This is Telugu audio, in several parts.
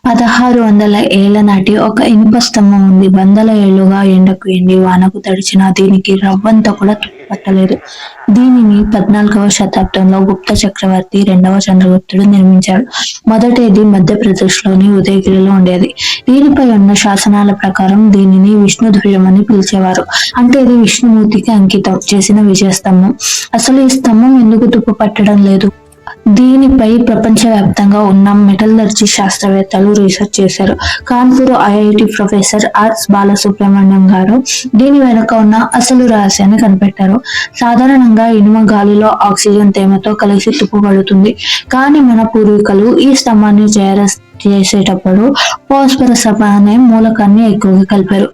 1600 ఏళ్ల నాటి ఒక ఇనుప స్తంభం ఉంది. వందల ఏళ్లుగా ఎండకు ఎండి, వానకు తడిచినా దీనికి రవ్వంత కూడా తుప్పుపట్టలేదు. దీనిని 14వ శతాబ్దంలో గుప్త చక్రవర్తి 2వ చంద్రగుప్తుడు నిర్మించాడు. మొదటేది మధ్యప్రదేశ్లోని ఉదయగిరిలో ఉండేది. దీనిపై ఉన్న శాసనాల ప్రకారం దీనిని విష్ణుధ్వజం అని పిలిచేవారు. అంటే ఇది విష్ణుమూర్తికి అంకితం చేసిన విజయస్తంభం. అసలు ఈ స్తంభం ఎందుకు తుప్పు పట్టడం లేదు? దీనిపై ప్రపంచవ్యాప్తంగా ఉన్న మెటలర్జీ శాస్త్రవేత్తలు రీసెర్చ్ చేశారు. కాన్పూర్ ఐఐటి ప్రొఫెసర్ ఆర్స్ బాలసుబ్రహ్మణ్యం గారు దీని వెనుక ఉన్న అసలు రహస్యాన్ని కనిపెట్టారు. సాధారణంగా ఇనుమ గాలిలో ఆక్సిజన్ తేమతో కలిసి తుప్పుపడుతుంది. కానీ మన పూర్వీకులు ఈ స్తంభాన్ని చేసేటప్పుడు ఫాస్ఫరస్ అనే మూలకాన్ని ఎక్కువగా కలిపారు.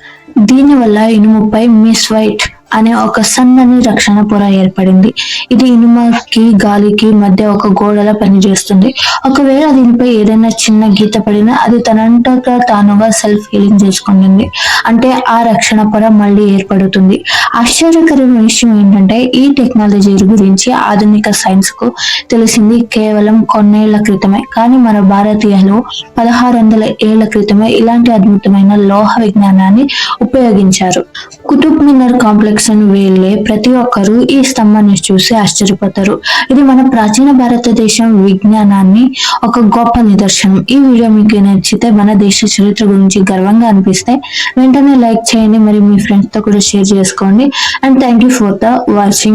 దీనివల్ల ఇనుముపై మిస్ వైట్ అనే ఒక సన్నని రక్షణ పొర ఏర్పడింది. ఇది ఇనుముకి గాలికి మధ్య ఒక గోడలా పనిచేస్తుంది. ఒకవేళ దీనిపై ఏదైనా చిన్న గీత పడినా అది తనంతట తానుగా సెల్ఫ్ హీలింగ్ చేసుకుంటుంది. అంటే ఆ రక్షణ పొర మళ్ళీ ఏర్పడుతుంది. ఆశ్చర్యకరమైన విషయం ఏంటంటే ఈ టెక్నాలజీ గురించి ఆధునిక సైన్స్ కు తెలిసింది కేవలం కొన్నేళ్ల క్రితమే. కానీ మన భారతీయులు 1600 ఏళ్ల క్రితమే ఇలాంటి అద్భుతమైన లోహ విజ్ఞానాన్ని ఉపయోగించారు. కుతుబ్ మినార్ కాంప్లెక్స్ వెళ్లే ప్రతి ఒక్కరూ ఈ స్తంభాన్ని చూసి ఆశ్చర్యపోతారు. ఇది మన ప్రాచీన భారతదేశం విజ్ఞానాన్ని ఒక గొప్ప నిదర్శనం. ఈ వీడియో మీకు నచ్చితే, మన దేశ చరిత్ర గురించి గర్వంగా అనిపిస్తే వెంటనే లైక్ చేయండి, మరి మీ ఫ్రెండ్స్ తో కూడా షేర్ చేసుకోండి. And thank you for the watching.